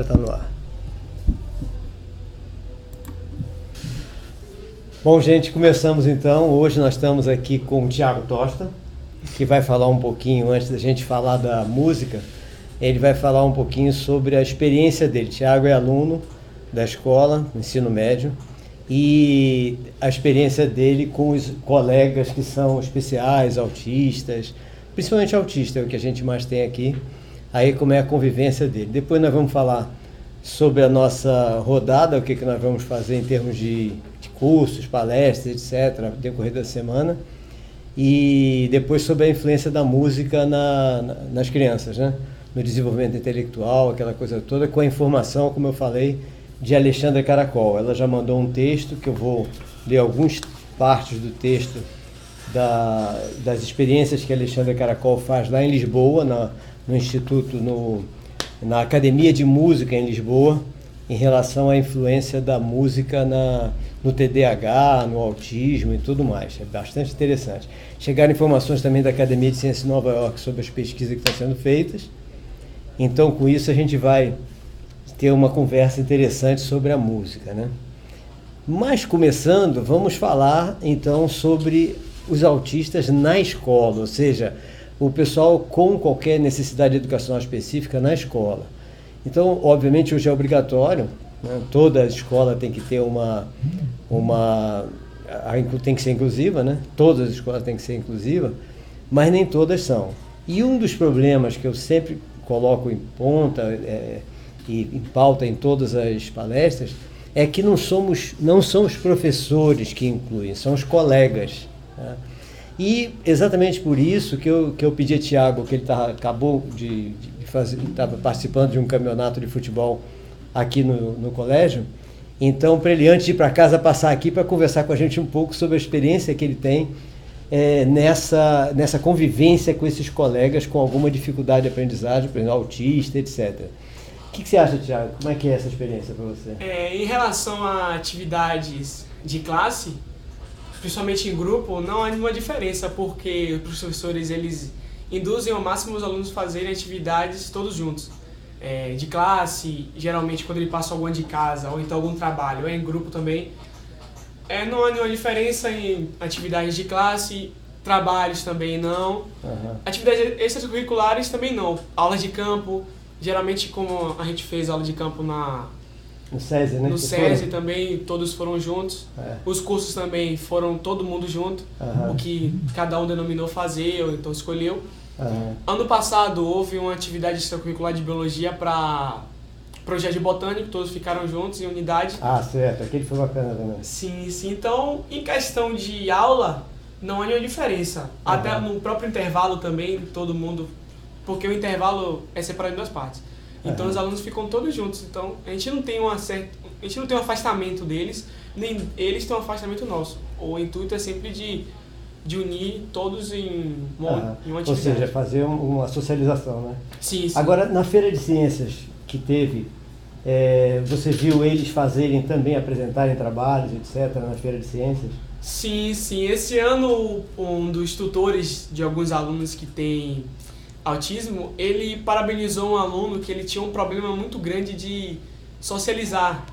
está no ar. Bom, gente, começamos então. Hoje nós estamos aqui com o Thiago Tosta, que vai falar um pouquinho, antes da gente falar da música, ele vai falar um pouquinho sobre a experiência dele. Thiago é aluno da escola, ensino médio, e a experiência dele com os colegas que são especiais, autistas, principalmente autista, é o que a gente mais tem aqui. Aí como é a convivência dele. Depois nós vamos falar sobre a nossa rodada, o que nós vamos fazer em termos de cursos, palestras, etc., no decorrer da semana. E depois sobre a influência da música nas crianças, né? No desenvolvimento intelectual, aquela coisa toda, com a informação, como eu falei, de Alexandra Caracol. Ela já mandou um texto, que eu vou ler algumas partes do texto das experiências que a Alexandra Caracol faz lá em Lisboa, no Instituto, na Academia de Música em Lisboa, em relação à influência da música no TDAH, no autismo e tudo mais. É bastante interessante. Chegaram informações também da Academia de Ciências de Nova York sobre as pesquisas que estão sendo feitas. Então, com isso, a gente vai ter uma conversa interessante sobre a música, né? Mas, começando, vamos falar, então, sobre os autistas na escola, ou seja, o pessoal com qualquer necessidade educacional específica na escola. Então, obviamente, hoje é obrigatório, né? Toda escola tem que ter tem que ser inclusiva, né? Todas as escolas têm que ser inclusivas, mas nem todas são. E um dos problemas que eu sempre coloco em ponta e em pauta em todas as palestras é que não são os professores que incluem, são os colegas, né? E exatamente por isso que eu pedi a Thiago, que ele acabou de fazer, estava participando de um campeonato de futebol aqui no colégio, então para ele, antes de ir para casa, passar aqui para conversar com a gente um pouco sobre a experiência que ele tem nessa convivência com esses colegas com alguma dificuldade de aprendizagem, por exemplo, autista, etc. O que você acha, Thiago? Como é que é essa experiência para você? Em relação a atividades de classe, principalmente em grupo, não há nenhuma diferença, porque os professores eles induzem ao máximo os alunos a fazerem atividades todos juntos. De classe, geralmente quando ele passa alguma de casa, ou então algum trabalho, ou em grupo também. Não há nenhuma diferença em atividades de classe, trabalhos também não. Uhum. Atividades extracurriculares também não. Aulas de campo, geralmente como a gente fez aula de campo no SESI, né? No SESI também, todos foram juntos. Os cursos também foram todo mundo junto, o que cada um denominou fazer, ou então escolheu. Ano passado houve uma atividade extracurricular de biologia para projeto de botânico, todos ficaram juntos em unidade. Ah, certo, aquele foi bacana também. Sim. Então, em questão de aula, não há nenhuma diferença. Até no próprio intervalo também, todo mundo... Porque o intervalo é separado em duas partes. Então os alunos ficam todos juntos. Então a gente não tem um afastamento deles, nem eles têm um afastamento nosso. O intuito é sempre de unir todos em uma atividade. Ou seja, fazer uma socialização, né? Sim. Agora, na Feira de Ciências que teve, você viu eles também apresentarem trabalhos, etc., na Feira de Ciências? Sim. Esse ano, um dos tutores de alguns alunos que tem autismo, ele parabenizou um aluno que ele tinha um problema muito grande de socializar,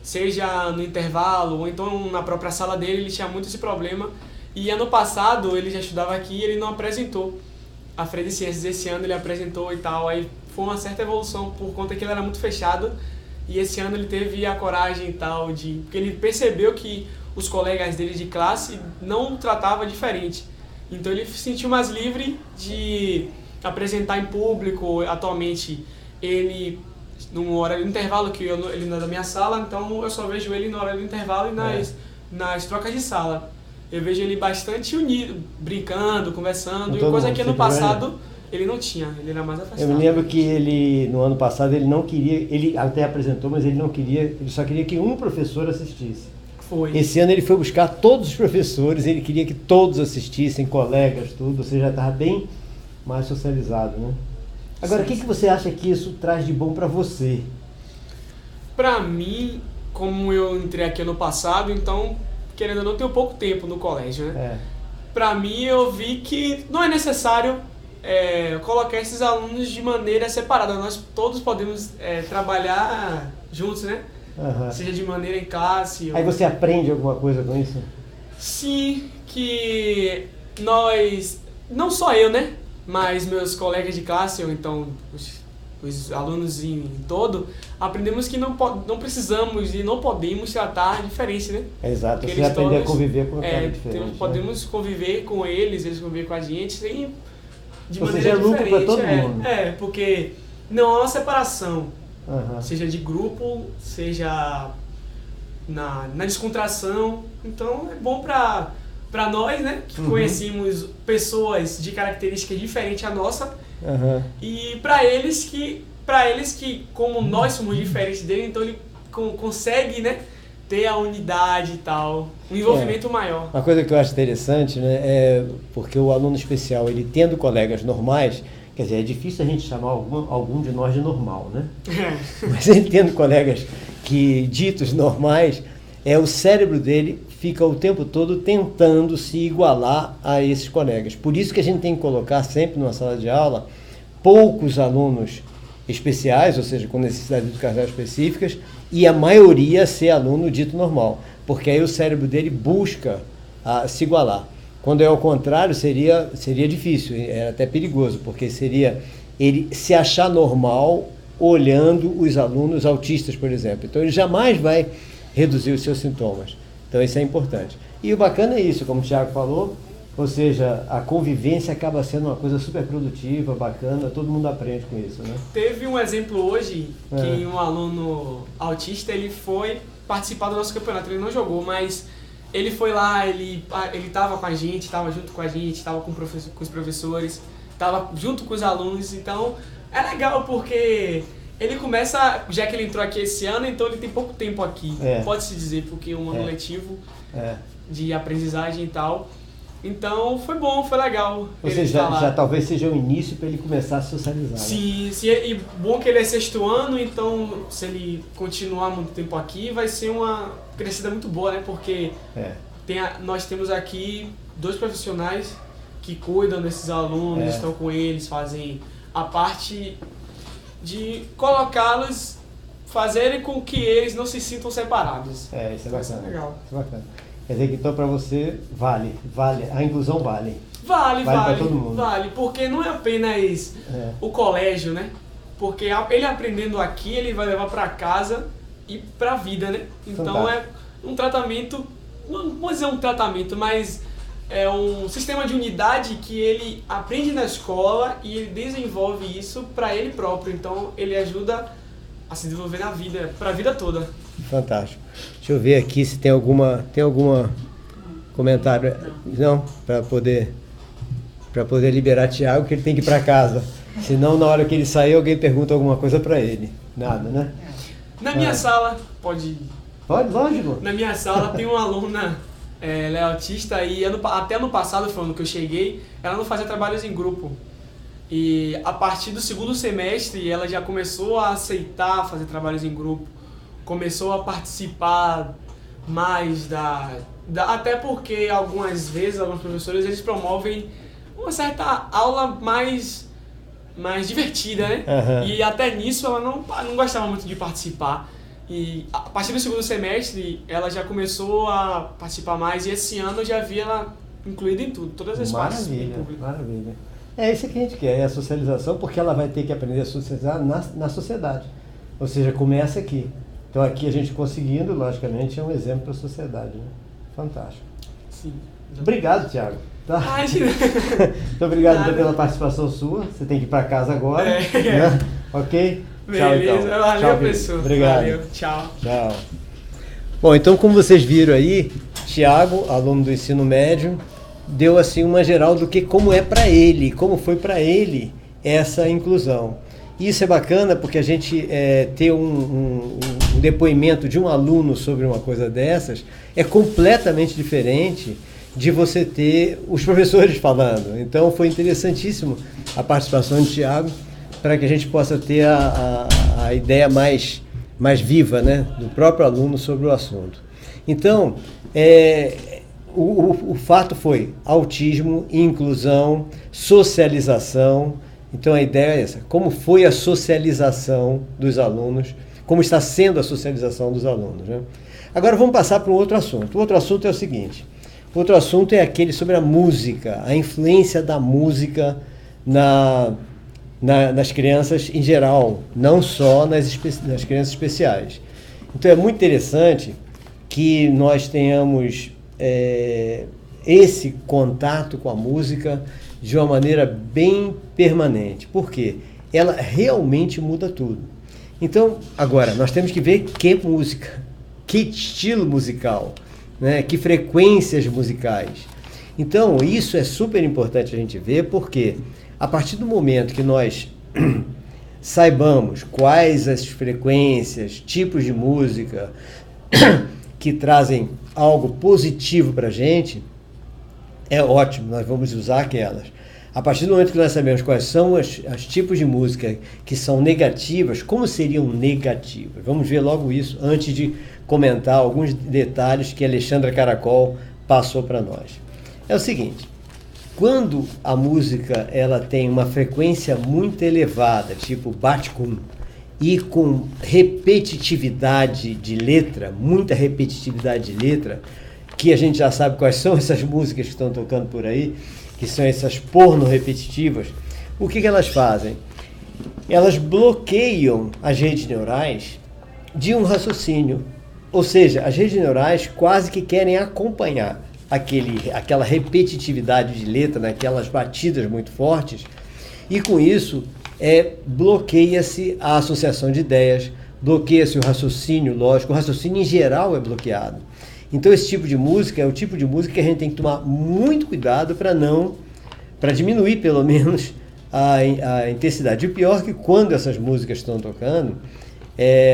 seja no intervalo ou então na própria sala dele, ele tinha muito esse problema. E ano passado ele já estudava aqui e ele não apresentou a Feira de Ciências. Esse ano ele apresentou e tal, aí foi uma certa evolução por conta que ele era muito fechado, e esse ano ele teve a coragem e tal, porque ele percebeu que os colegas dele de classe não o tratavam diferente, então ele se sentiu mais livre de apresentar em público. Atualmente ele, no horário do intervalo, que ele não é da minha sala, então eu só vejo ele no horário do intervalo e nas trocas de sala. Eu vejo ele bastante unido, brincando, conversando, e coisa que ano passado ele não tinha, ele era mais afastado. Eu me lembro que ele, no ano passado, ele não queria, ele até apresentou, mas ele não queria, ele só queria que um professor assistisse. Foi. Esse ano ele foi buscar todos os professores, ele queria que todos assistissem, colegas, tudo, ou seja, já estava bem mais socializado, né? Agora, o que você acha que isso traz de bom para você? Para mim, como eu entrei aqui ano passado, então, querendo ou não, tenho pouco tempo no colégio, né? Para mim, eu vi que não é necessário colocar esses alunos de maneira separada. Nós todos podemos trabalhar juntos, né? Seja de maneira em classe. Aí você aprende alguma coisa com isso? Sim, que nós, não só eu, né? Mas meus colegas de classe, ou então os alunos em todo, aprendemos que não precisamos e não podemos tratar diferente, né? Exato, você aprender a conviver com o cara diferente. Podemos conviver com eles conviver com a gente, de Ou maneira seja, é lucro diferente. para todo mundo. Porque não há uma separação, seja de grupo, seja na descontração. Então é bom para nós, né, que conhecemos pessoas de características diferentes à nossa, e para eles que como nós somos diferentes dele, então ele consegue, né, ter a unidade e tal, um envolvimento maior. Uma coisa que eu acho interessante, né, é porque o aluno especial, ele tendo colegas normais, quer dizer, é difícil a gente chamar algum de nós de normal, né? Mas ele tendo colegas ditos normais, o cérebro dele fica o tempo todo tentando se igualar a esses colegas. Por isso que a gente tem que colocar sempre numa sala de aula poucos alunos especiais, ou seja, com necessidades educacionais específicas, e a maioria ser aluno dito normal, porque aí o cérebro dele busca se igualar. Quando é ao contrário, seria difícil, é até perigoso, porque seria ele se achar normal olhando os alunos autistas, por exemplo. Então ele jamais vai reduzir os seus sintomas. Então isso é importante. E o bacana é isso, como o Thiago falou, ou seja, a convivência acaba sendo uma coisa super produtiva, bacana, todo mundo aprende com isso, né? Teve um exemplo hoje que um aluno autista, ele foi participar do nosso campeonato, ele não jogou, mas ele foi lá, ele estava com a gente, estava junto com a gente, estava com os professores, estava junto com os alunos, então é legal porque ele começa, já que ele entrou aqui esse ano, então ele tem pouco tempo aqui, pode-se dizer, porque é um ano letivo de aprendizagem e tal. Então foi bom, foi legal. Ou seja, já talvez seja o início para ele começar a socializar. Sim, né? Sim, e bom que ele é sexto ano, então se ele continuar muito tempo aqui, vai ser uma crescida muito boa, né? Porque nós temos aqui 2 profissionais que cuidam desses alunos, estão com eles, fazem a parte de colocá-los, fazerem com que eles não se sintam separados. Isso é bacana. Isso é legal. Isso é bacana. Quer dizer que então para você vale, a inclusão vale. Vale para todo mundo. Vale, porque não é apenas o colégio, né? Porque ele aprendendo aqui, ele vai levar para casa e para a vida, né? Então Fantástico. É um tratamento, não vou dizer um tratamento, mas é um sistema de unidade que ele aprende na escola e ele desenvolve isso para ele próprio. Então ele ajuda a se desenvolver na vida, para a vida toda. Fantástico. Deixa eu ver aqui se tem alguma comentário. Não, para poder liberar Thiago, que ele tem que ir para casa. Senão, na hora que ele sair, alguém pergunta alguma coisa para ele. Nada, né? Na minha sala, pode, lógico. Na minha sala tem uma aluna, ela é autista e até ano passado, foi ano que eu cheguei, ela não fazia trabalhos em grupo. E a partir do 2º semestre, ela já começou a aceitar fazer trabalhos em grupo. Começou a participar mais até porque algumas vezes, alguns professores, eles promovem uma certa aula mais divertida, né? E até nisso ela não gostava muito de participar. E a partir do 2º semestre, ela já começou a participar mais e esse ano eu já vi ela incluída em tudo, todas as partes do público. Maravilha. É isso que a gente quer, é a socialização, porque ela vai ter que aprender a socializar na sociedade. Ou seja, começa aqui. Então aqui a gente conseguindo, logicamente, é um exemplo para a sociedade, né? Fantástico. Sim. Obrigado, Thiago. Tá? Muito obrigado pela participação sua. Você tem que ir para casa agora. Né? Ok? Beleza. Tchau, então. Valeu, Tchau, pessoal. Obrigado. Valeu. Tchau. Bom, então como vocês viram aí, Thiago, aluno do ensino médio, deu assim uma geral do como é para ele, como foi para ele essa inclusão. Isso é bacana porque a gente ter um depoimento de um aluno sobre uma coisa dessas é completamente diferente de você ter os professores falando. Então foi interessantíssimo a participação de Thiago para que a gente possa ter a ideia mais viva, né, do próprio aluno sobre o assunto. Então, o fato foi autismo, inclusão, socialização. Então a ideia é essa, como foi a socialização dos alunos, como está sendo a socialização dos alunos, né? Agora vamos passar para um outro assunto. O outro assunto é o seguinte, o outro assunto é aquele sobre a música, a influência da música nas crianças em geral, não só nas crianças especiais. Então é muito interessante que nós tenhamos esse contato com a música de uma maneira bem permanente. Por quê? Ela realmente muda tudo. Então, agora, nós temos que ver que música, que estilo musical, né? Que frequências musicais. Então, isso é super importante a gente ver, porque a partir do momento que nós saibamos quais as frequências, tipos de música que trazem algo positivo para a gente, é ótimo, nós vamos usar aquelas. A partir do momento que nós sabemos quais são os tipos de música que são negativas, como seriam negativas? Vamos ver logo isso antes de comentar alguns detalhes que a Alexandra Caracol passou para nós. É o seguinte, quando a música ela tem uma frequência muito elevada, tipo bate-com, e com repetitividade de letra, muita repetitividade de letra, que a gente já sabe quais são essas músicas que estão tocando por aí, que são essas porno repetitivas, o que elas fazem? Elas bloqueiam as redes neurais de um raciocínio. Ou seja, as redes neurais quase que querem acompanhar aquela repetitividade de letra, naquelas batidas muito fortes, e com isso bloqueia-se a associação de ideias, bloqueia-se o raciocínio lógico, o raciocínio em geral é bloqueado. Então esse tipo de música é o tipo de música que a gente tem que tomar muito cuidado para diminuir pelo menos a intensidade. E o pior é que quando essas músicas estão tocando,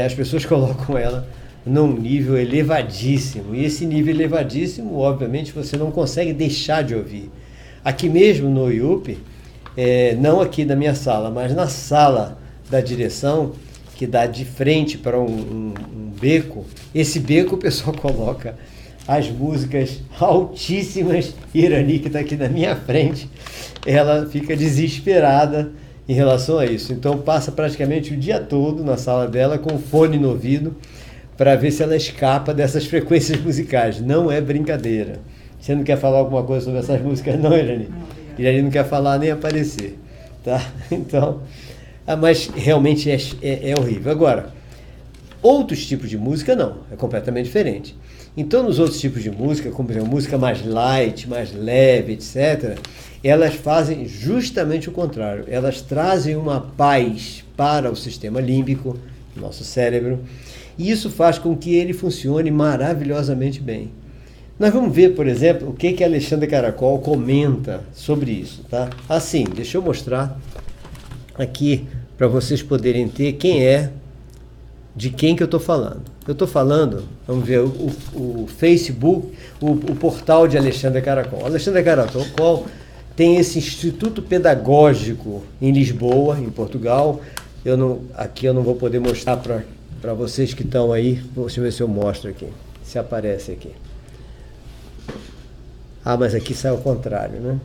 as pessoas colocam ela num nível elevadíssimo. E esse nível elevadíssimo, obviamente, você não consegue deixar de ouvir. Aqui mesmo no IUP, não aqui da minha sala, mas na sala da direção, que dá de frente para um beco, esse beco o pessoal coloca as músicas altíssimas. Irani, que está aqui na minha frente, ela fica desesperada em relação a isso. Então passa praticamente o dia todo na sala dela com o fone no ouvido para ver se ela escapa dessas frequências musicais. Não é brincadeira. Você não quer falar alguma coisa sobre essas músicas não, Irani? Irani não quer falar nem aparecer, tá? Então... mas realmente é horrível. Agora, outros tipos de música não, é completamente diferente. Então, nos outros tipos de música, como por exemplo, música mais light, mais leve, etc., elas fazem justamente o contrário. Elas trazem uma paz para o sistema límbico, nosso cérebro, e isso faz com que ele funcione maravilhosamente bem. Nós vamos ver, por exemplo, o que a Alexandra Caracol comenta sobre isso, tá? Assim, deixa eu mostrar aqui para vocês poderem ter de quem que eu estou falando. Eu estou falando, vamos ver, o Facebook, o portal de Alexandra Caracol. Alexandra Caracol tem esse Instituto Pedagógico em Lisboa, em Portugal. Aqui eu não vou poder mostrar para vocês que estão aí. Deixa eu ver se eu mostro aqui, se aparece aqui. Mas aqui sai ao contrário, né?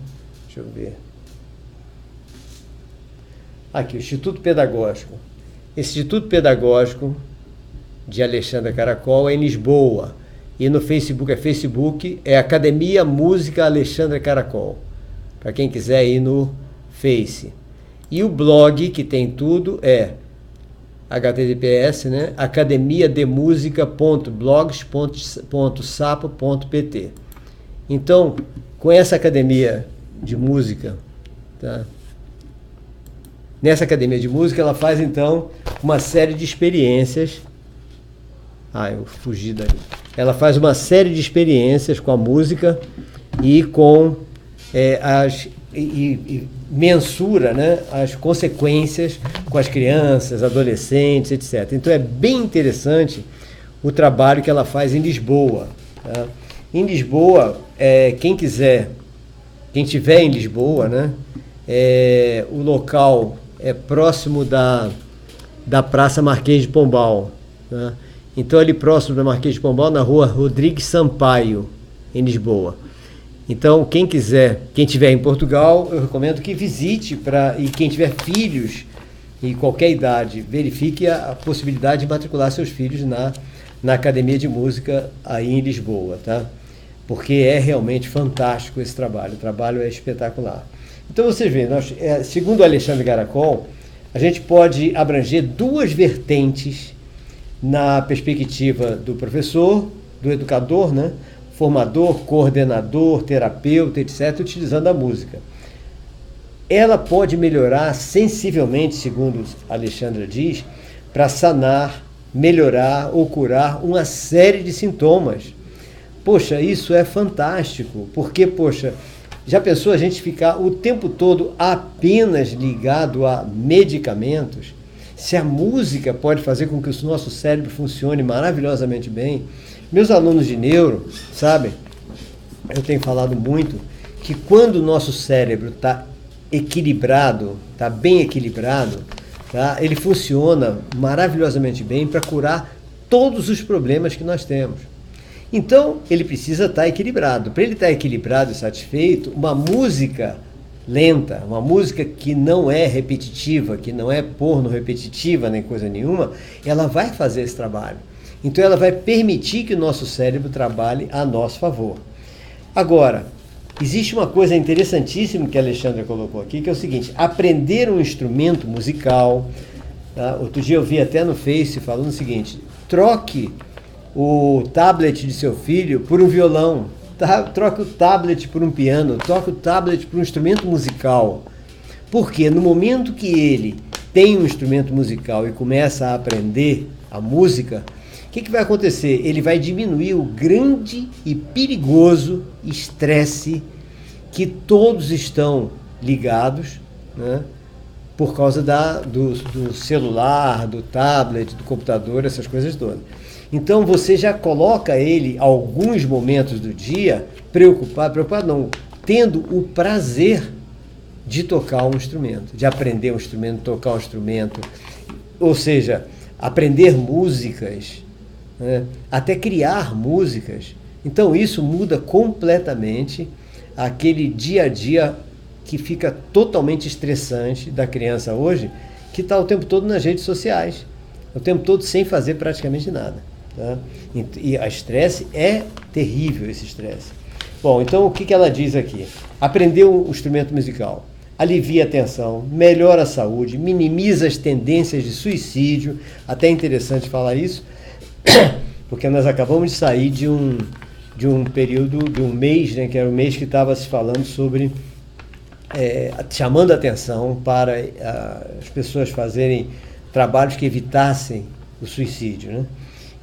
Deixa eu ver. Aqui, o Instituto Pedagógico. Esse Instituto Pedagógico de Alexandra Caracol é em Lisboa. E no Facebook é Academia Música Alexandra Caracol. Para quem quiser ir no Face. E o blog, que tem tudo, é https, né? academiademusica.blogs.sapo.pt. Então, com essa academia de música, tá? Nessa academia de música, ela faz, então, uma série de experiências. Eu fugi daí. Ela faz uma série de experiências com a música e com mensura, né, as consequências com as crianças, adolescentes, etc. Então, é bem interessante o trabalho que ela faz em Lisboa. Tá? Em Lisboa, quem estiver em Lisboa, né, o local é próximo da Praça Marquês de Pombal, né? Então ali próximo da Marquês de Pombal, na rua Rodrigues Sampaio, em Lisboa. Então, quem estiver em Portugal, eu recomendo que visite, e quem tiver filhos em qualquer idade, verifique a possibilidade de matricular seus filhos na Academia de Música aí em Lisboa, tá? Porque é realmente fantástico esse trabalho, o trabalho é espetacular. Então, vocês veem, segundo o Alexandre Caracol, a gente pode abranger duas vertentes na perspectiva do professor, do educador, né? Formador, coordenador, terapeuta, etc., utilizando a música. Ela pode melhorar sensivelmente, segundo Alexandra diz, para sanar, melhorar ou curar uma série de sintomas. Poxa, isso é fantástico, porque, poxa, já pensou a gente ficar o tempo todo apenas ligado a medicamentos? Se a música pode fazer com que o nosso cérebro funcione maravilhosamente bem. Meus alunos de neuro, sabem, eu tenho falado muito, que quando o nosso cérebro está equilibrado, está bem equilibrado, tá? Ele funciona maravilhosamente bem para curar todos os problemas que nós temos. Então, ele precisa estar equilibrado. Para ele estar equilibrado e satisfeito, uma música lenta, uma música que não é repetitiva, que não é porno repetitiva nem coisa nenhuma, ela vai fazer esse trabalho. Então ela vai permitir que o nosso cérebro trabalhe a nosso favor. Agora, existe uma coisa interessantíssima que a Alexandra colocou aqui, que é o seguinte: aprender um instrumento musical. Tá? Outro dia eu vi até no Face falando o seguinte: troque o tablet de seu filho por um violão, tá? Troque o tablet por um piano, troque o tablet por um instrumento musical. Porque no momento que ele tem um instrumento musical e começa a aprender a música, o que vai acontecer? Ele vai diminuir o grande e perigoso estresse que todos estão ligados, né, por causa do celular, do tablet, do computador, essas coisas todas. Então você já coloca ele, alguns momentos do dia, preocupado não, tendo o prazer de tocar um instrumento, de aprender um instrumento, tocar um instrumento, ou seja, aprender músicas, né? Até criar músicas. Então isso muda completamente aquele dia a dia que fica totalmente estressante da criança hoje, que está o tempo todo nas redes sociais, o tempo todo sem fazer praticamente nada, tá? E a estresse é terrível, esse estresse. Bom, então o que ela diz aqui? Aprender um instrumento musical alivia a tensão, melhora a saúde, minimiza as tendências de suicídio. Até é interessante falar isso, porque nós acabamos de sair de um período, de um mês, né, que era o mês que estava se falando sobre, chamando a atenção para as pessoas fazerem trabalhos que evitassem o suicídio, né?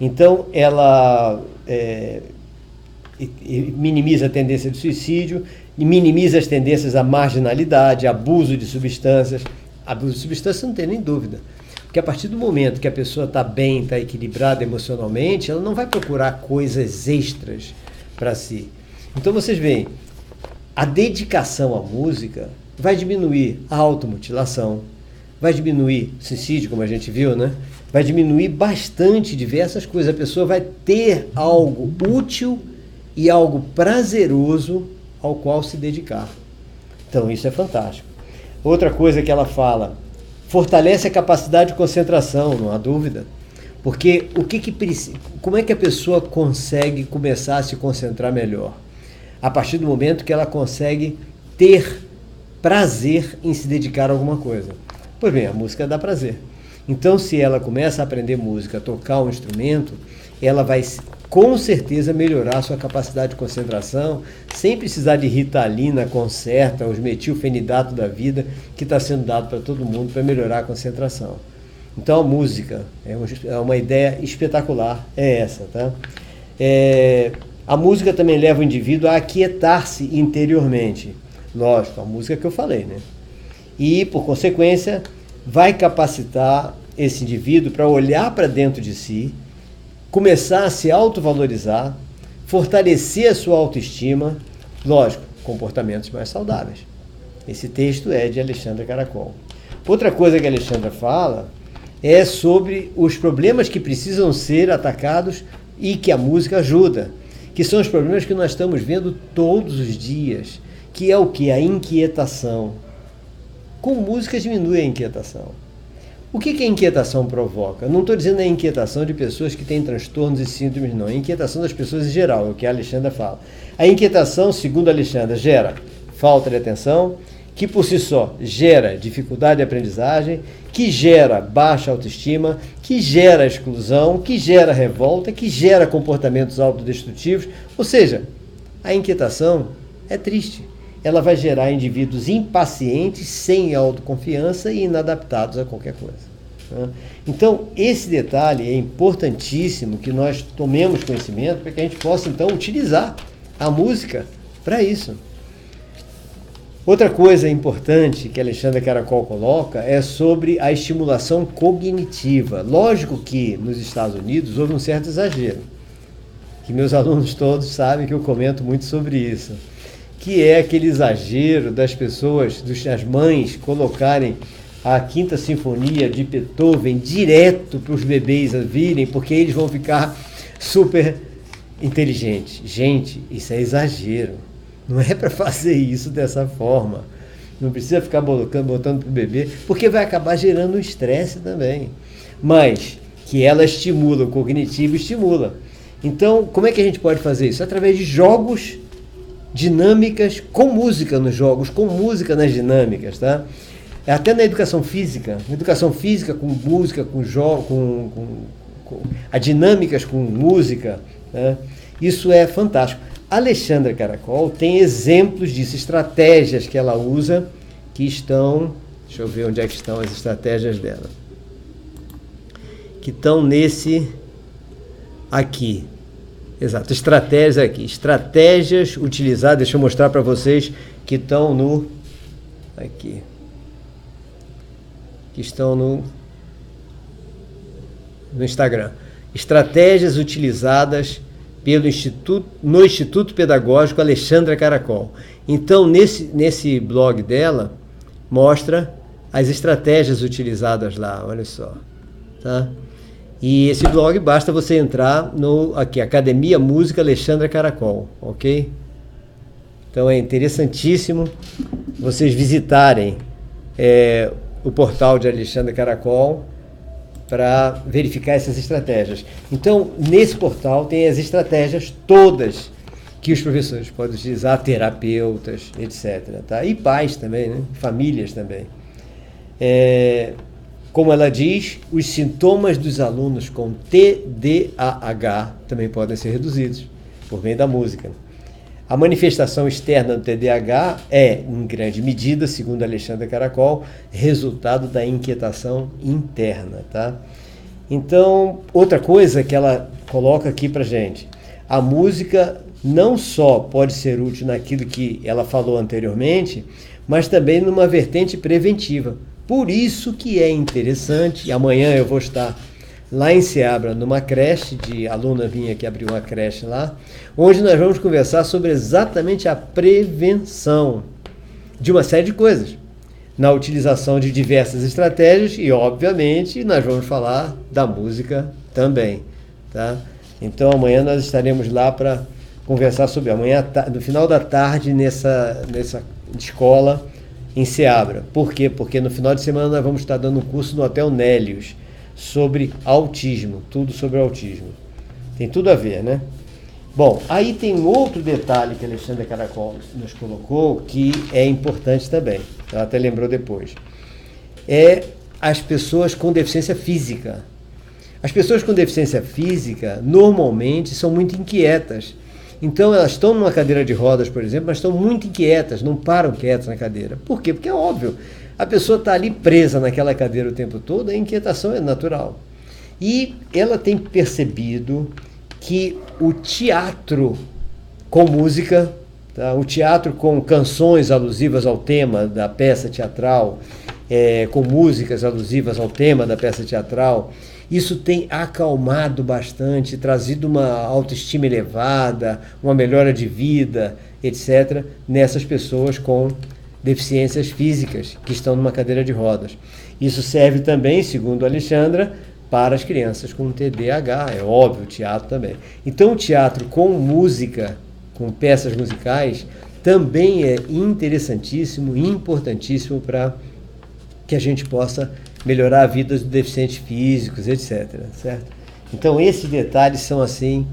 Então, ela minimiza a tendência de suicídio, e minimiza as tendências à marginalidade, abuso de substâncias. Abuso de substâncias não tem nem dúvida. Porque a partir do momento que a pessoa está bem, está equilibrada emocionalmente, ela não vai procurar coisas extras para si. Então vocês veem, a dedicação à música vai diminuir a automutilação, vai diminuir o suicídio, como a gente viu, né? Vai diminuir bastante diversas coisas. A pessoa vai ter algo útil e algo prazeroso ao qual se dedicar. Então isso é fantástico. Outra coisa que ela fala: fortalece a capacidade de concentração, não há dúvida. Porque como é que a pessoa consegue começar a se concentrar melhor? A partir do momento que ela consegue ter prazer em se dedicar a alguma coisa. Pois bem, a música dá prazer. Então, se ela começa a aprender música, a tocar um instrumento, ela vai com certeza melhorar a sua capacidade de concentração, sem precisar de Ritalina, Concerta, os metilfenidato da vida, que está sendo dado para todo mundo para melhorar a concentração. Então a música é uma ideia espetacular, é essa, tá? A música também leva o indivíduo a aquietar-se interiormente. Lógico, a música que eu falei, né? E, por consequência, vai capacitar esse indivíduo para olhar para dentro de si, começar a se autovalorizar, fortalecer a sua autoestima, lógico, comportamentos mais saudáveis. Esse texto é de Alexandra Caracol. Outra coisa que a Alexandra fala é sobre os problemas que precisam ser atacados e que a música ajuda, que são os problemas que nós estamos vendo todos os dias, que é o que? A inquietação. Com música diminui a inquietação. O que a inquietação provoca? Não estou dizendo a inquietação de pessoas que têm transtornos e síndromes, não. A inquietação das pessoas em geral, é o que a Alexandra fala. A inquietação, segundo a Alexandra, gera falta de atenção, que por si só gera dificuldade de aprendizagem, que gera baixa autoestima, que gera exclusão, que gera revolta, que gera comportamentos autodestrutivos. Ou seja, a inquietação é triste. Ela vai gerar indivíduos impacientes, sem autoconfiança e inadaptados a qualquer coisa. Então, esse detalhe é importantíssimo que nós tomemos conhecimento para que a gente possa, então, utilizar a música para isso. Outra coisa importante que a Alexandra Caracol coloca é sobre a estimulação cognitiva. Lógico que nos Estados Unidos houve um certo exagero, que meus alunos todos sabem que eu comento muito sobre isso, que é aquele exagero das pessoas, das mães, colocarem a Quinta Sinfonia de Beethoven direto para os bebês virem, porque eles vão ficar super inteligentes. Gente, isso é exagero. Não é para fazer isso dessa forma. Não precisa ficar botando para o bebê, porque vai acabar gerando um estresse também. Mas que ela estimula, o cognitivo estimula. Então, como é que a gente pode fazer isso? Através de jogos, dinâmicas, com música nos jogos, com música nas dinâmicas, tá? Até na educação física com música, com jogo, com dinâmicas com música, né? Isso é fantástico. A Alexandra Caracol tem exemplos disso, estratégias que ela usa, que estão, deixa eu ver onde é que estão as estratégias dela, que estão nesse aqui. Exato, estratégias aqui. Estratégias utilizadas, deixa eu mostrar para vocês que estão no... Aqui. Que estão no Instagram. Estratégias utilizadas no Instituto Pedagógico Alexandra Caracol. Então, nesse blog dela, mostra as estratégias utilizadas lá, olha só. Tá? E esse blog, basta você entrar aqui, Academia Música Alexandra Caracol, ok? Então é interessantíssimo vocês visitarem o portal de Alexandra Caracol para verificar essas estratégias. Então, nesse portal tem as estratégias todas que os professores podem utilizar, terapeutas, etc. Tá? E pais também, né? Famílias também. Como ela diz, os sintomas dos alunos com TDAH também podem ser reduzidos por meio da música. A manifestação externa do TDAH é, em grande medida, segundo Alexandra Caracol, resultado da inquietação interna. Tá? Então, outra coisa que ela coloca aqui para gente, a música não só pode ser útil naquilo que ela falou anteriormente, mas também numa vertente preventiva. Por isso que é interessante, e amanhã eu vou estar lá em Seabra, numa creche, de aluna minha que abriu uma creche lá, onde nós vamos conversar sobre exatamente a prevenção de uma série de coisas, na utilização de diversas estratégias e, obviamente, nós vamos falar da música também. Tá? Então, amanhã nós estaremos lá para conversar sobre, no final da tarde, nessa escola, em Seabra. Por quê? Porque no final de semana nós vamos estar dando um curso no Hotel Nélios sobre autismo, tudo sobre autismo. Tem tudo a ver, né? Bom, aí tem outro detalhe que a Alexandra Caracol nos colocou que é importante também, ela até lembrou depois. As pessoas com deficiência física. As pessoas com deficiência física normalmente são muito inquietas. Então elas estão numa cadeira de rodas, por exemplo, mas estão muito inquietas, não param quietas na cadeira. Por quê? Porque é óbvio, a pessoa está ali presa naquela cadeira o tempo todo, a inquietação é natural. E ela tem percebido que o teatro com música, tá? O teatro com canções alusivas ao tema da peça teatral, com músicas alusivas ao tema da peça teatral, isso tem acalmado bastante, trazido uma autoestima elevada, uma melhora de vida, etc., nessas pessoas com deficiências físicas que estão numa cadeira de rodas. Isso serve também, segundo a Alexandra, para as crianças com TDAH, é óbvio, o teatro também. Então o teatro com música, com peças musicais, também é interessantíssimo, importantíssimo para que a gente possa melhorar a vida dos deficientes físicos, etc. Certo? Então esses detalhes são assim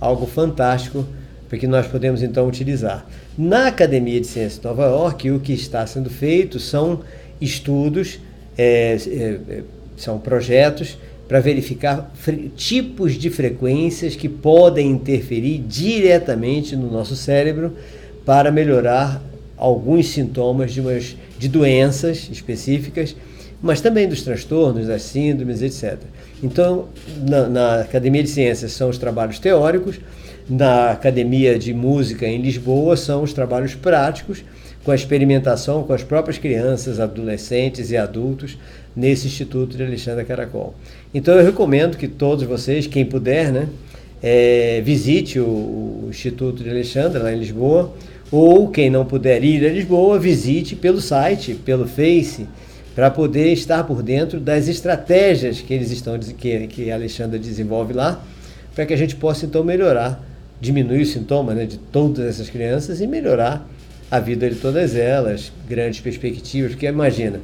algo fantástico para que nós podemos então utilizar. Na Academia de Ciências de Nova York, o que está sendo feito são estudos, são projetos para verificar tipos de frequências que podem interferir diretamente no nosso cérebro para melhorar alguns sintomas de doenças específicas, mas também dos transtornos, das síndromes, etc. Então, na Academia de Ciências são os trabalhos teóricos, na Academia de Música em Lisboa são os trabalhos práticos, com a experimentação com as próprias crianças, adolescentes e adultos, nesse Instituto de Alexandra Caracol. Então eu recomendo que todos vocês, quem puder, né, visite o Instituto de Alexandra, lá em Lisboa, ou quem não puder ir a Lisboa, visite pelo site, pelo Face, para poder estar por dentro das estratégias que eles estão que a Alexandra desenvolve lá, para que a gente possa então melhorar, diminuir os sintomas, né, de todas essas crianças e melhorar a vida de todas elas, grandes perspectivas, porque imagina,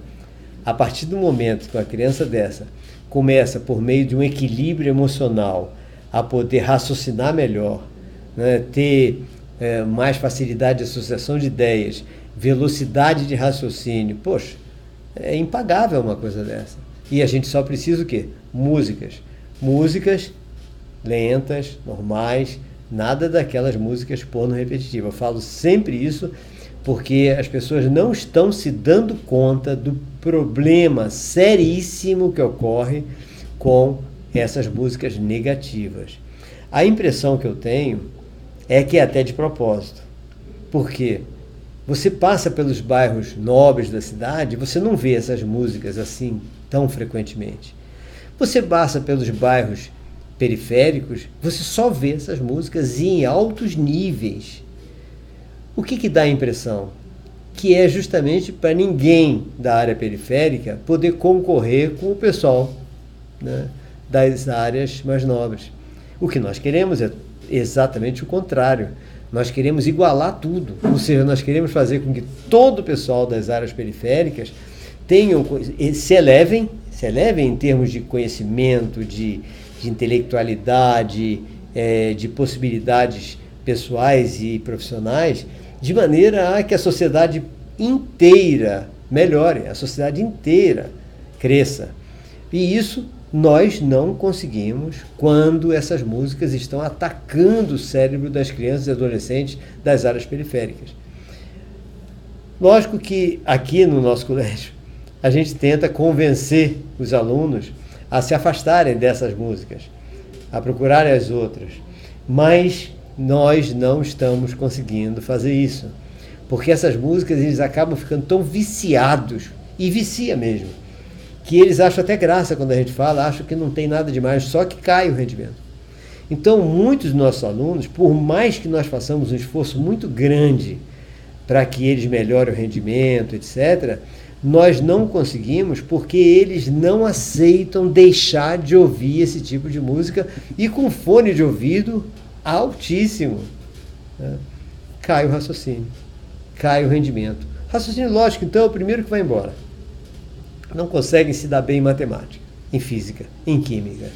a partir do momento que uma criança dessa começa, por meio de um equilíbrio emocional, a poder raciocinar melhor, né, ter mais facilidade de associação de ideias, velocidade de raciocínio, poxa, é impagável uma coisa dessa. E a gente só precisa o quê? Músicas lentas, normais, nada daquelas músicas porno repetitivas. Eu falo sempre isso porque as pessoas não estão se dando conta do problema seríssimo que ocorre com essas músicas negativas. A impressão que eu tenho é que é até de propósito. Por quê? Você passa pelos bairros nobres da cidade, você não vê essas músicas assim tão frequentemente. Você passa pelos bairros periféricos, você só vê essas músicas em altos níveis. O que dá a impressão? Que é justamente para ninguém da área periférica poder concorrer com o pessoal, né, das áreas mais nobres. O que nós queremos é exatamente o contrário. Nós queremos igualar tudo, ou seja, nós queremos fazer com que todo o pessoal das áreas periféricas se elevem em termos de conhecimento, de intelectualidade, de possibilidades pessoais e profissionais, de maneira a que a sociedade inteira melhore, a sociedade inteira cresça. E isso nós não conseguimos quando essas músicas estão atacando o cérebro das crianças e adolescentes das áreas periféricas. Lógico que aqui no nosso colégio a gente tenta convencer os alunos a se afastarem dessas músicas, a procurarem as outras, mas nós não estamos conseguindo fazer isso, porque essas músicas eles acabam ficando tão viciados, e vicia mesmo, que eles acham até graça quando a gente fala, acham que não tem nada demais, só que cai o rendimento. Então, muitos dos nossos alunos, por mais que nós façamos um esforço muito grande para que eles melhorem o rendimento, etc., nós não conseguimos porque eles não aceitam deixar de ouvir esse tipo de música e com fone de ouvido altíssimo, né? Cai o raciocínio, cai o rendimento. Raciocínio lógico, então, é o primeiro que vai embora. Não conseguem se dar bem em matemática, em física, em química.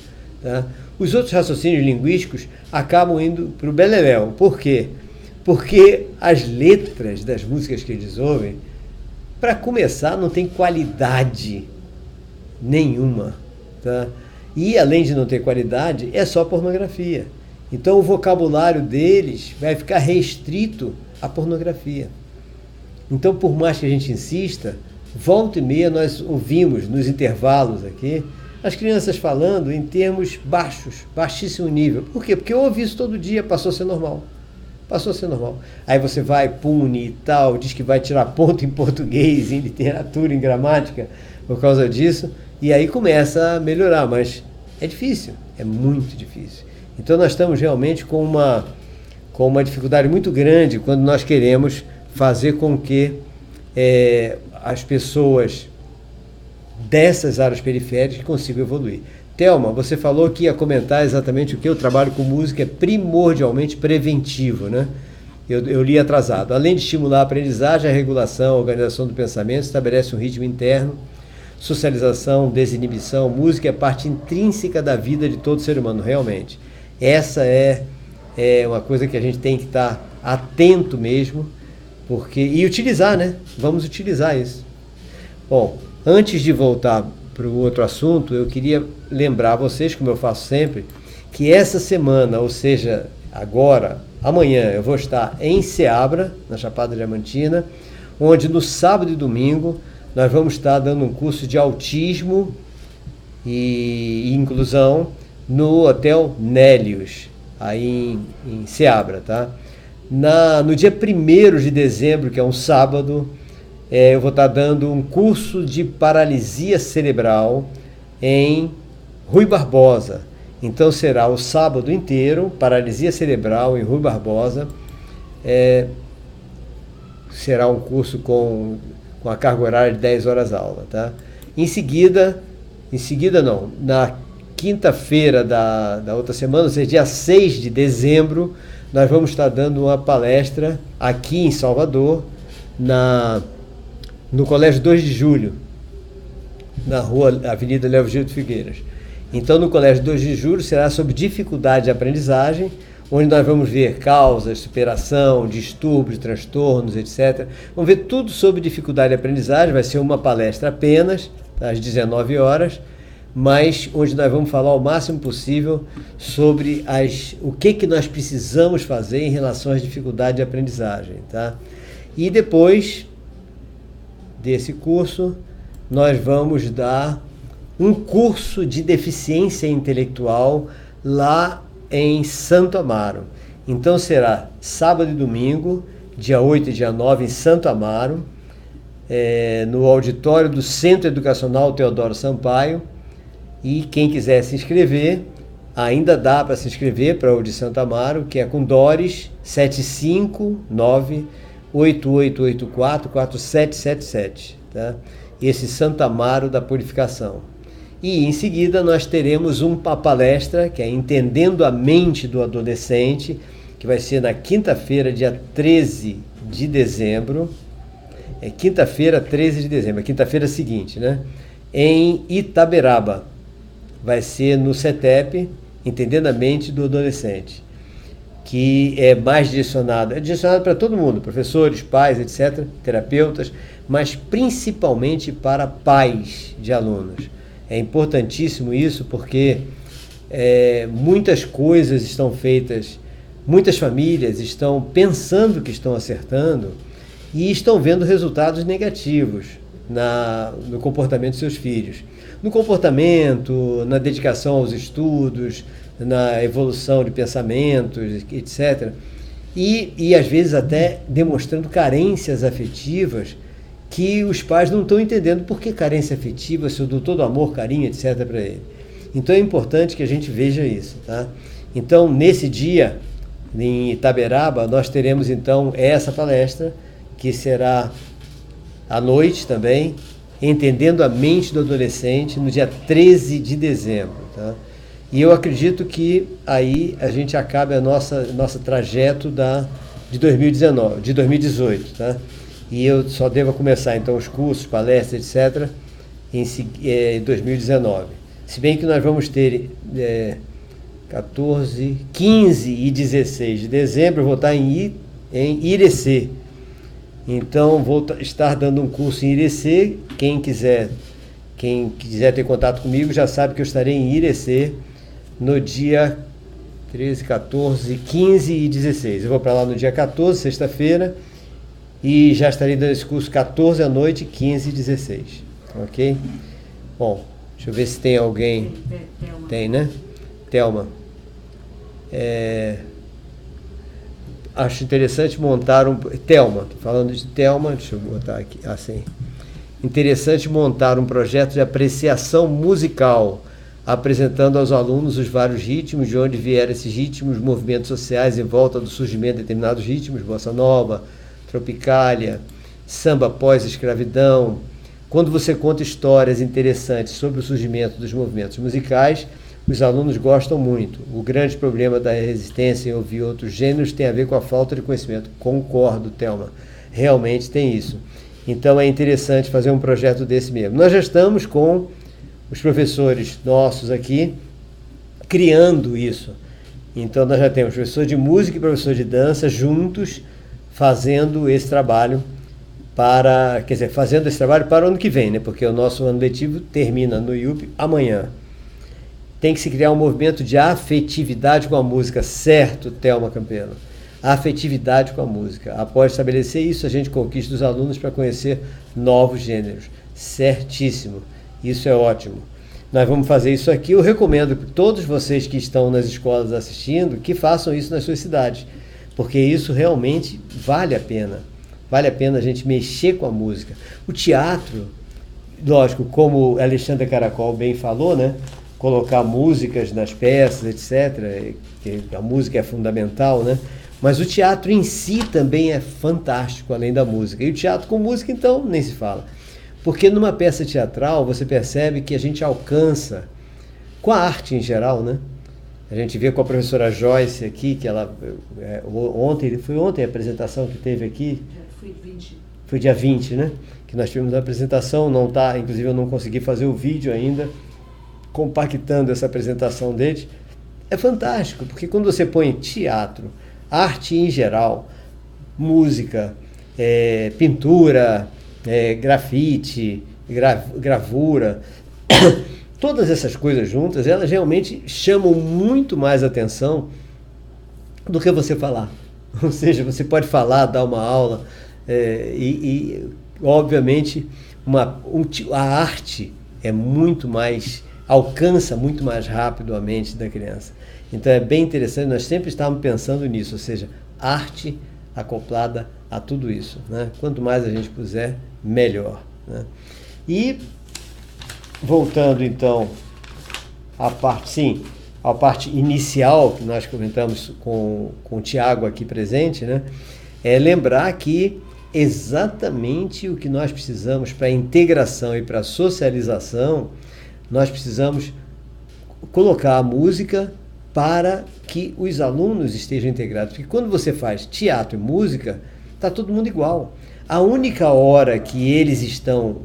Tá? Os outros raciocínios linguísticos acabam indo para o beleléu. Por quê? Porque as letras das músicas que eles ouvem, para começar, não tem qualidade nenhuma. Tá? E, além de não ter qualidade, é só pornografia. Então, o vocabulário deles vai ficar restrito à pornografia. Então, por mais que a gente insista, volta e meia nós ouvimos nos intervalos aqui as crianças falando em termos baixos, baixíssimo nível. Por quê? Porque eu ouvi isso todo dia, passou a ser normal. Passou a ser normal. Aí você vai, pune e tal, diz que vai tirar ponto em português, em literatura, em gramática, por causa disso, e aí começa a melhorar, mas é difícil, é muito difícil. Então nós estamos realmente com uma dificuldade muito grande quando nós queremos fazer com que as pessoas dessas áreas periféricas consigam evoluir. Thelma, você falou que ia comentar exatamente o que o trabalho com música é primordialmente preventivo, né? Eu li atrasado. Além de estimular a aprendizagem, a regulação, a organização do pensamento, estabelece um ritmo interno, socialização, desinibição. Música é parte intrínseca da vida de todo ser humano, realmente. Essa é uma coisa que a gente tem que estar atento mesmo, e utilizar, né? Vamos utilizar isso. Bom, antes de voltar para o outro assunto, eu queria lembrar a vocês, como eu faço sempre, que essa semana, ou seja, amanhã, eu vou estar em Ceabra, na Chapada Diamantina, onde no sábado e domingo nós vamos estar dando um curso de autismo e inclusão no Hotel Nélios, aí em Ceabra, tá? No dia 1º de dezembro, que é um sábado, eu vou estar dando um curso de paralisia cerebral em Rui Barbosa. Então será o sábado inteiro, paralisia cerebral em Rui Barbosa. Será um curso com a carga horária de 10 horas aula, tá? Em seguida não, na quinta-feira da outra semana, ou seja, dia 6 de dezembro, nós vamos estar dando uma palestra aqui em Salvador, no Colégio 2 de Julho, na rua Avenida Léo Gil de Figueiras. Então, no Colégio 2 de Julho será sobre dificuldade de aprendizagem, onde nós vamos ver causas, superação, distúrbios, transtornos, etc. Vamos ver tudo sobre dificuldade de aprendizagem, vai ser uma palestra apenas, às 19 horas, mas onde nós vamos falar o máximo possível sobre o que nós precisamos fazer em relação às dificuldades de aprendizagem, tá? E depois desse curso, nós vamos dar um curso de deficiência intelectual lá em Santo Amaro. Então será sábado e domingo, dia 8 e dia 9, em Santo Amaro, no auditório do Centro Educacional Teodoro Sampaio. E quem quiser se inscrever, ainda dá para se inscrever para o de Santo Amaro, que é com Doris 759-8884-4777, tá? Esse Santo Amaro da Purificação. E em seguida nós teremos uma palestra, que é Entendendo a Mente do Adolescente, que vai ser na quinta-feira, dia 13 de dezembro. Quinta-feira, 13 de dezembro, quinta-feira seguinte, né? Em Itaberaba. Vai ser no CETEP, Entendendo a Mente do Adolescente, que é mais direcionado para todo mundo, professores, pais, etc., terapeutas, mas principalmente para pais de alunos. É importantíssimo isso porque muitas coisas estão feitas, muitas famílias estão pensando que estão acertando e estão vendo resultados negativos no comportamento de seus filhos. No comportamento, na dedicação aos estudos, na evolução de pensamentos, etc. E às vezes até demonstrando carências afetivas que os pais não estão entendendo. Por que carência afetiva se eu dou todo amor, carinho, etc. para ele? Então é importante que a gente veja isso, tá? Então, nesse dia, em Itaberaba, nós teremos então essa palestra, que será à noite também, Entendendo a Mente do Adolescente, no dia 13 de dezembro, tá? E eu acredito que aí a gente acabe a nossa trajeto de 2018, tá? E eu só devo começar então os cursos, palestras, etc., em 2019. Se bem que nós vamos ter 14, 15 e 16 de dezembro, eu vou estar em Irecê. Então, vou estar dando um curso em Irecê. Quem quiser ter contato comigo já sabe que eu estarei em Irecê no dia 13, 14, 15 e 16. Eu vou para lá no dia 14, sexta-feira, e já estarei dando esse curso 14 à noite, 15 e 16. Ok? Bom, deixa eu ver se tem alguém. Tem, né? Thelma. Acho interessante montar Thelma, estou falando de Thelma, deixa eu botar aqui, assim. Interessante montar um projeto de apreciação musical, apresentando aos alunos os vários ritmos, de onde vieram esses ritmos, movimentos sociais em volta do surgimento de determinados ritmos, bossa nova, tropicália, samba pós-escravidão, Quando você conta histórias interessantes sobre o surgimento dos movimentos musicais, os alunos gostam muito. O grande problema da resistência em ouvir outros gêneros tem a ver com a falta de conhecimento. Concordo, Thelma. Realmente tem isso. Então é interessante fazer um projeto desse mesmo. Nós já estamos com os professores nossos aqui criando isso. Então nós já temos professor de música e professor de dança juntos fazendo esse trabalho fazendo esse trabalho para o ano que vem, né? Porque o nosso ano letivo termina no IUP amanhã. Tem que se criar um movimento de afetividade com a música, certo, Thelma Campelo? Afetividade com a música. Após estabelecer isso, a gente conquista os alunos para conhecer novos gêneros. Certíssimo. Isso é ótimo. Nós vamos fazer isso aqui. Eu recomendo que todos vocês que estão nas escolas assistindo, que façam isso nas suas cidades, porque isso realmente vale a pena. Vale a pena a gente mexer com a música. O teatro, lógico, como Alexandre Caracol bem falou, né? Colocar músicas nas peças, etc. Que a música é fundamental, né? Mas o teatro em si também é fantástico, além da música. E o teatro com música, então, nem se fala. Porque numa peça teatral, você percebe que a gente alcança, com a arte em geral, né? A gente vê com a professora Joyce aqui, que ela... Foi ontem a apresentação que teve aqui? Foi 20. Foi dia 20, né? Que nós tivemos a apresentação, inclusive eu não consegui fazer o vídeo ainda, compactando essa apresentação deles. É fantástico, porque quando você põe teatro, arte em geral, música, pintura, grafite, gravura, todas essas coisas juntas, elas realmente chamam muito mais atenção do que você falar. Ou seja, você pode falar, dar uma aula, obviamente, a arte é muito mais, alcança muito mais rápido a mente da criança. Então é bem interessante, nós sempre estávamos pensando nisso, ou seja, arte acoplada a tudo isso, né? Quanto mais a gente puser, melhor, né? E voltando então à parte inicial que nós comentamos com o Tiago aqui presente, né? É lembrar que exatamente o que nós precisamos para a integração e para a socialização, nós precisamos colocar a música para que os alunos estejam integrados. Porque quando você faz teatro e música, está todo mundo igual. A única hora que eles estão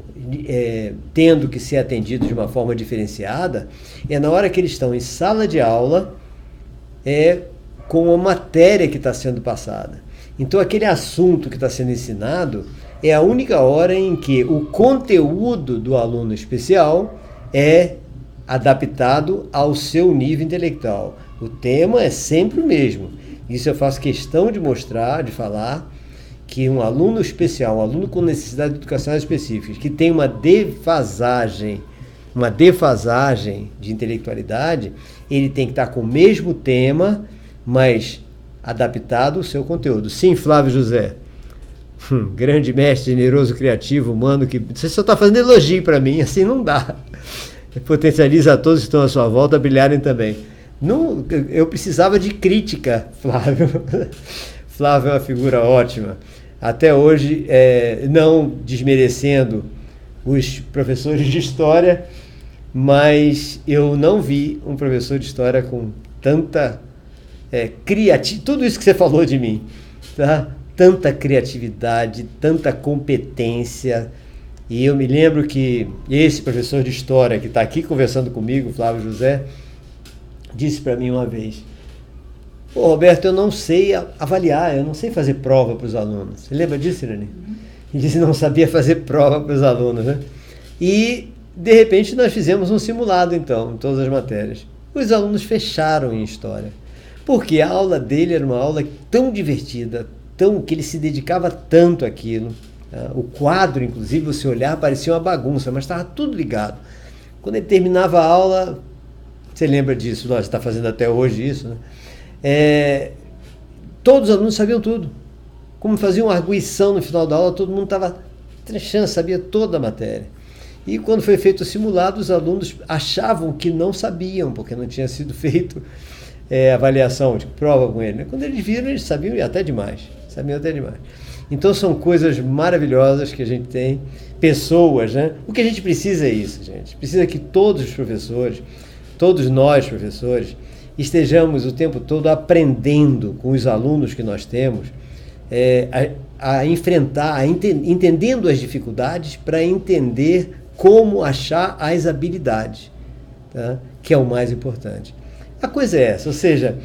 tendo que ser atendidos de uma forma diferenciada é na hora que eles estão em sala de aula com a matéria que está sendo passada. Então, aquele assunto que está sendo ensinado é a única hora em que o conteúdo do aluno especial é adaptado ao seu nível intelectual. O tema é sempre o mesmo. Isso eu faço questão de mostrar, de falar, que um aluno especial, um aluno com necessidades educacionais específicas, que tem uma defasagem de intelectualidade, ele tem que estar com o mesmo tema, mas adaptado ao seu conteúdo. Sim, Flávio José. Grande mestre, generoso, criativo, humano, que você só está fazendo elogio para mim, assim não dá. Potencializa a todos que estão à sua volta a brilharem também. Não, eu precisava de crítica, Flávio. Flávio é uma figura ótima. Até hoje, não desmerecendo os professores de história, mas eu não vi um professor de história com tanta criatividade, tudo isso que você falou de mim, tá? Tanta criatividade, tanta competência. E eu me lembro que esse professor de história que está aqui conversando comigo, Flávio José, disse para mim uma vez: "Pô, Roberto, eu não sei avaliar, eu não sei fazer prova para os alunos." Você lembra disso, Irani? Ele disse que não sabia fazer prova para os alunos, né? E, de repente, nós fizemos um simulado, então, em todas as matérias. Os alunos fecharam em história, porque a aula dele era uma aula tão divertida, que ele se dedicava tanto àquilo. O quadro, inclusive, você olhar, parecia uma bagunça, mas estava tudo ligado. Quando ele terminava a aula, você lembra disso, nós está fazendo até hoje isso, né? Todos os alunos sabiam tudo. Como faziam uma arguição no final da aula, todo mundo estava trechando, sabia toda a matéria. E quando foi feito o simulado, os alunos achavam que não sabiam, porque não tinha sido feito avaliação de prova com ele, né? Quando eles viram, eles sabiam até demais. Então são coisas maravilhosas que a gente tem, pessoas, né? O que a gente precisa é isso, gente. Precisa que todos os professores, todos nós professores, estejamos o tempo todo aprendendo com os alunos que nós temos, a enfrentar, entendendo as dificuldades para entender como achar as habilidades, tá? Que é o mais importante. A coisa é essa, ou seja,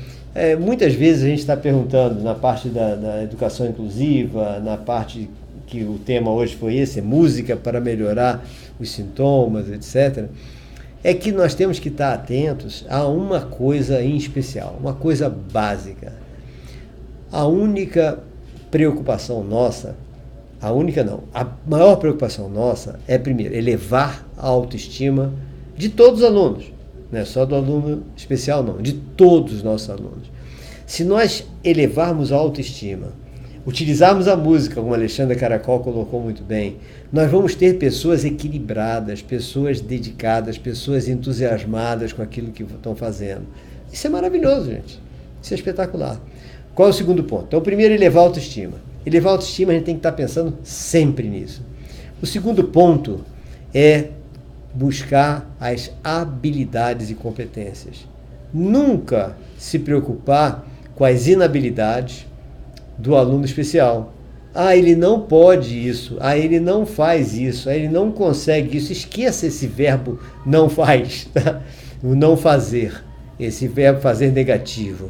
muitas vezes a gente está perguntando na parte da educação inclusiva, na parte que o tema hoje foi esse, música para melhorar os sintomas, etc., é que nós temos que estar atentos a uma coisa em especial, uma coisa básica. A única preocupação nossa, a maior preocupação nossa é, primeiro, elevar a autoestima de todos os alunos, não é só do aluno especial não, de todos os nossos alunos. Se nós elevarmos a autoestima, utilizarmos a música, como a Alexandra Caracol colocou muito bem, nós vamos ter pessoas equilibradas, pessoas dedicadas, pessoas entusiasmadas com aquilo que estão fazendo. Isso é maravilhoso, gente. Isso é espetacular. Qual é o segundo ponto? Então, o primeiro é elevar a autoestima. Elevar a autoestima, a gente tem que estar pensando sempre nisso. O segundo ponto é buscar as habilidades e competências. Nunca se preocupar com as inabilidades do aluno especial. Ele não pode isso, ele não faz isso, ele não consegue isso. Esqueça esse verbo não faz, tá? O não fazer, esse verbo fazer negativo.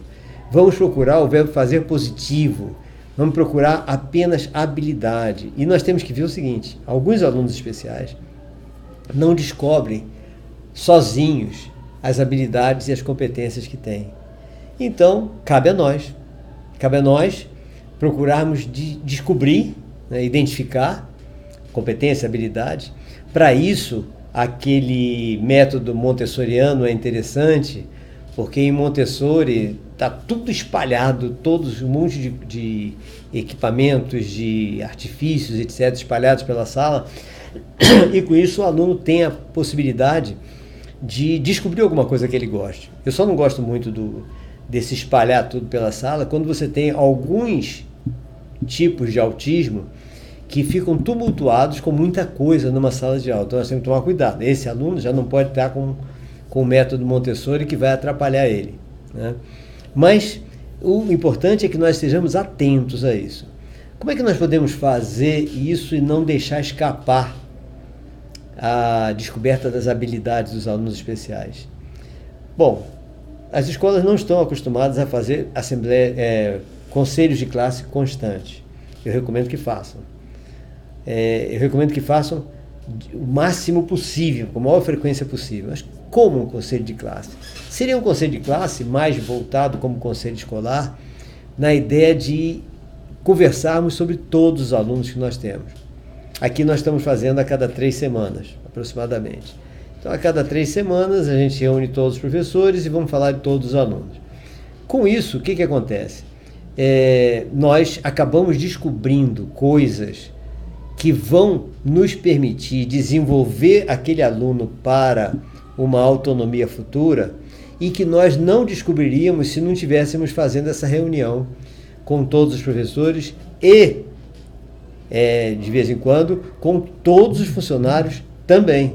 Vamos procurar o verbo fazer positivo. Vamos procurar apenas habilidade. E nós temos que ver o seguinte, alguns alunos especiais não descobrem sozinhos as habilidades e as competências que têm. Então, cabe a nós procurarmos descobrir, né, identificar competência, habilidade. Para isso, aquele método montessoriano é interessante, porque em Montessori está tudo espalhado, um monte de equipamentos, de artifícios, etc., espalhados pela sala, e com isso o aluno tem a possibilidade de descobrir alguma coisa que ele goste. Eu só não gosto muito desse espalhar tudo pela sala, quando você tem alguns tipos de autismo que ficam tumultuados com muita coisa numa sala de aula. Então nós temos que tomar cuidado. Esse aluno já não pode estar com o método Montessori, que vai atrapalhar ele, né? Mas o importante é que nós estejamos atentos a isso. Como é que nós podemos fazer isso e não deixar escapar a descoberta das habilidades dos alunos especiais? Bom, as escolas não estão acostumadas a fazer conselhos de classe constantes. Eu recomendo que façam. O máximo possível, com a maior frequência possível. Mas como um conselho de classe? Seria um conselho de classe mais voltado como conselho escolar, na ideia de conversarmos sobre todos os alunos que nós temos. Aqui nós estamos fazendo a cada 3 semanas, aproximadamente. Então, a cada 3 semanas, a gente reúne todos os professores e vamos falar de todos os alunos. Com isso, o que acontece? Nós acabamos descobrindo coisas que vão nos permitir desenvolver aquele aluno para uma autonomia futura e que nós não descobriríamos se não estivéssemos fazendo essa reunião com todos os professores e, de vez em quando, com todos os funcionários também.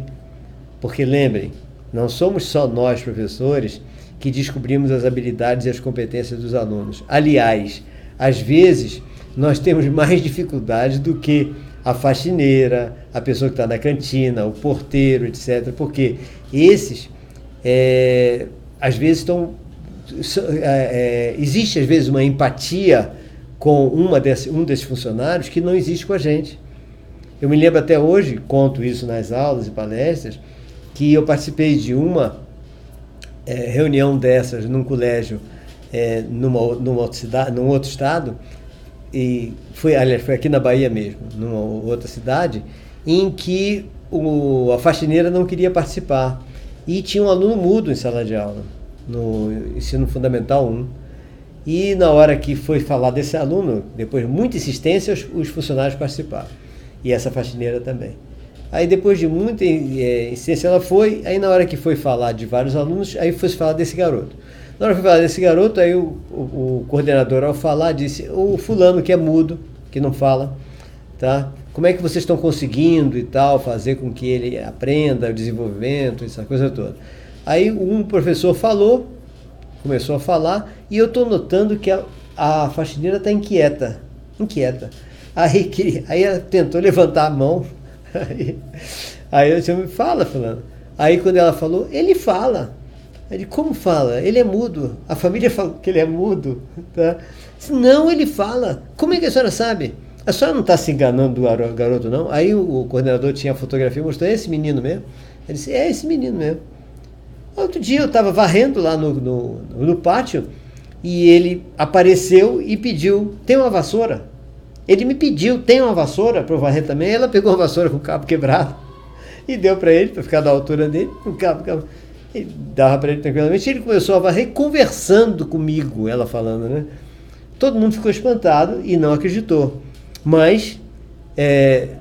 Porque lembrem, não somos só nós, professores, que descobrimos as habilidades e as competências dos alunos. Aliás, às vezes, nós temos mais dificuldades do que a faxineira, a pessoa que está na cantina, o porteiro, etc. Porque esses, às vezes, existe, às vezes, uma empatia com um desses funcionários que não existe com a gente. Eu me lembro até hoje, conto isso nas aulas e palestras, que eu participei de uma reunião dessas num colégio, num outro estado, e foi aqui na Bahia mesmo, numa outra cidade, em que a faxineira não queria participar. E tinha um aluno mudo em sala de aula, no ensino fundamental 1. E na hora que foi falar desse aluno, depois de muita insistência, os funcionários participaram. E essa faxineira também. Aí depois de muita insistência ela foi, aí na hora que foi falar de vários alunos, aí foi falar desse garoto. Na hora que foi falar desse garoto, aí o coordenador, ao falar, disse: o fulano que é mudo, que não fala, tá? Como é que vocês estão conseguindo e tal, fazer com que ele aprenda o desenvolvimento, essa coisa toda. Aí um professor começou a falar, e eu estou notando que a faxineira está inquieta. Aí ela tentou levantar a mão, aí eu disse, fala, fulano. Aí quando ela falou, ele fala. Ele, como fala? Ele é mudo. A família falou que ele é mudo. Tá? Disse, não, ele fala. Como é que a senhora sabe? A senhora não está se enganando do garoto, não? Aí o coordenador tinha a fotografia e mostrou, é esse menino mesmo? Ele disse, é esse menino mesmo. Outro dia eu estava varrendo lá no pátio, e ele apareceu e pediu, tem uma vassoura? Ele me pediu, tem uma vassoura para eu varrer também? Ela pegou uma vassoura com o cabo quebrado e deu para ele, para ficar da altura dele, com o cabo. Ele dava para ele tranquilamente, ele começou a varrer conversando comigo, ela falando, né? Todo mundo ficou espantado e não acreditou. Mas,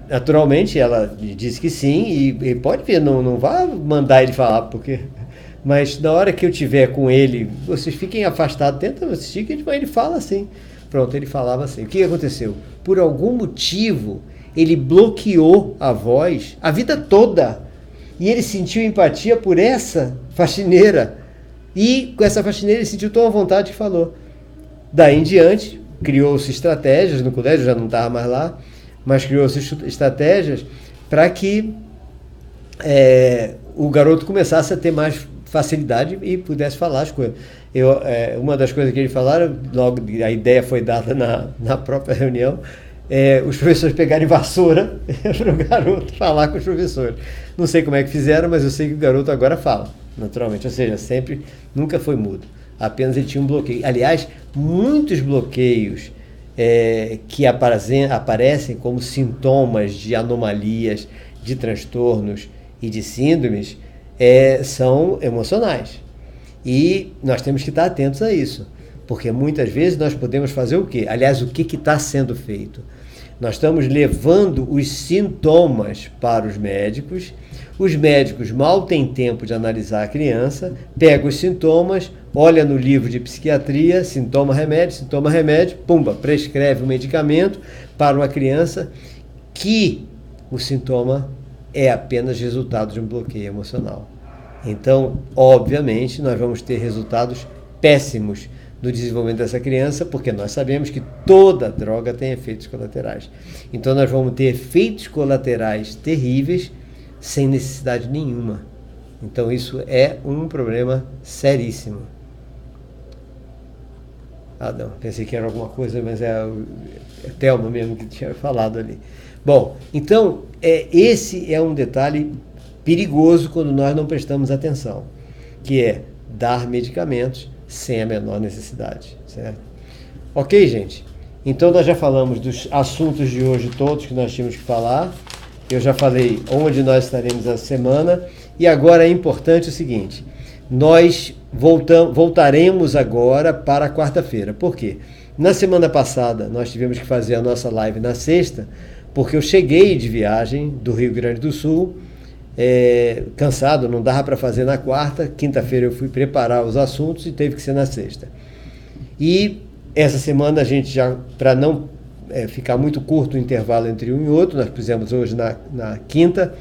naturalmente, ela disse que sim, e pode ver, não vai mandar ele falar, porque... Mas na hora que eu tiver com ele, vocês fiquem afastados, tenta assistir, que ele fala assim. Pronto, ele falava assim. O que aconteceu? Por algum motivo, ele bloqueou a voz a vida toda. E ele sentiu empatia por essa faxineira. E com essa faxineira ele sentiu tão à vontade que falou. Daí em diante, criou-se estratégias, no colégio já não estava mais lá, mas criou-se estratégias para que o garoto começasse a ter mais facilidade e pudesse falar as coisas. Uma das coisas que eles falaram, logo a ideia foi dada na própria reunião, os professores pegarem vassoura para o garoto falar com os professores. Não sei como é que fizeram, mas eu sei que o garoto agora fala, naturalmente, ou seja, nunca foi mudo, apenas ele tinha um bloqueio. Aliás, muitos bloqueios que aparecem como sintomas de anomalias, de transtornos e de síndromes, são emocionais. E nós temos que estar atentos a isso, porque muitas vezes nós podemos fazer o quê? Aliás, o que está sendo feito? Nós estamos levando os sintomas para os médicos mal têm tempo de analisar a criança, pega os sintomas, olha no livro de psiquiatria, sintoma, remédio, pumba, prescreve um medicamento para uma criança que o sintoma é apenas resultado de um bloqueio emocional. Então, obviamente, nós vamos ter resultados péssimos no desenvolvimento dessa criança, porque nós sabemos que toda droga tem efeitos colaterais. Então, nós vamos ter efeitos colaterais terríveis sem necessidade nenhuma. Então, isso é um problema seríssimo. Ah, não, pensei que era alguma coisa, mas é Thelma mesmo que tinha falado ali. Bom, então, esse é um detalhe perigoso quando nós não prestamos atenção, que é dar medicamentos sem a menor necessidade, certo? Ok, gente? Então, nós já falamos dos assuntos de hoje todos que nós tínhamos que falar. Eu já falei onde nós estaremos essa semana. E agora é importante o seguinte, nós voltaremos agora para a quarta-feira. Por quê? Na semana passada, nós tivemos que fazer a nossa live na sexta, porque eu cheguei de viagem do Rio Grande do Sul, cansado, não dava para fazer na quarta. Quinta-feira eu fui preparar os assuntos e teve que ser na sexta. E essa semana a gente já, para não ficar muito curto o intervalo entre um e outro, nós fizemos hoje na quinta,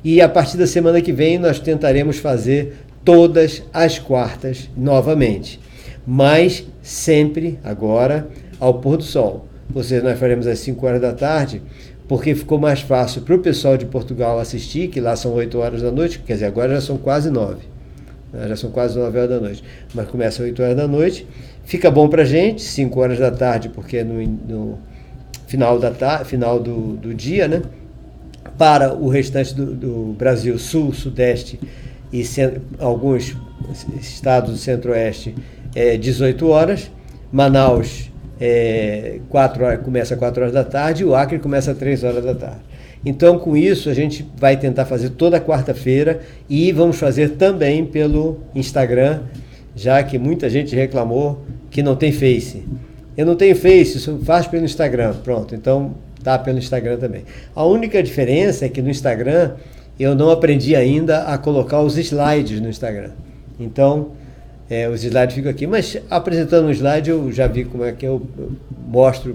e a partir da semana que vem nós tentaremos fazer todas as quartas novamente, mas sempre agora ao pôr do sol. Ou seja, nós faremos às 5 horas da tarde, porque ficou mais fácil para o pessoal de Portugal assistir, que lá são 8 horas da noite, quer dizer, agora já são quase 9. Já são quase 9 horas da noite, mas começa às 8 horas da noite. Fica bom para a gente, 5 horas da tarde, porque é no final do dia, né? Para o restante do Brasil, Sul, Sudeste e alguns estados do Centro-Oeste, 18 horas. Manaus começa às 4 horas da tarde e o Acre começa às 3 horas da tarde. Então, com isso, a gente vai tentar fazer toda quarta-feira e vamos fazer também pelo Instagram, já que muita gente reclamou que não tem Face. Eu não tenho Face, isso faz pelo Instagram. Pronto, então tá pelo Instagram também. A única diferença é que no Instagram eu não aprendi ainda a colocar os slides no Instagram. Então, os slides ficam aqui. Mas apresentando um slide eu já vi como é que eu mostro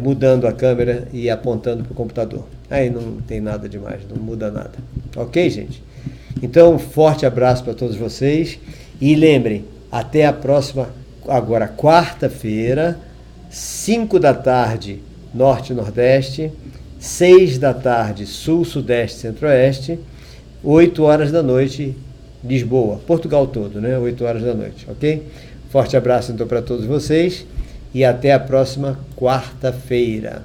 mudando a câmera e apontando para o computador. Aí não tem nada demais, não muda nada. Ok, gente? Então, um forte abraço para todos vocês. E lembrem, até a próxima, agora quarta-feira, 5 da tarde, Norte e Nordeste, 6 da tarde, Sul, Sudeste, Centro-Oeste, 8 horas da noite, Lisboa, Portugal todo, né? 8 horas da noite, ok? Forte abraço então para todos vocês e até a próxima quarta-feira.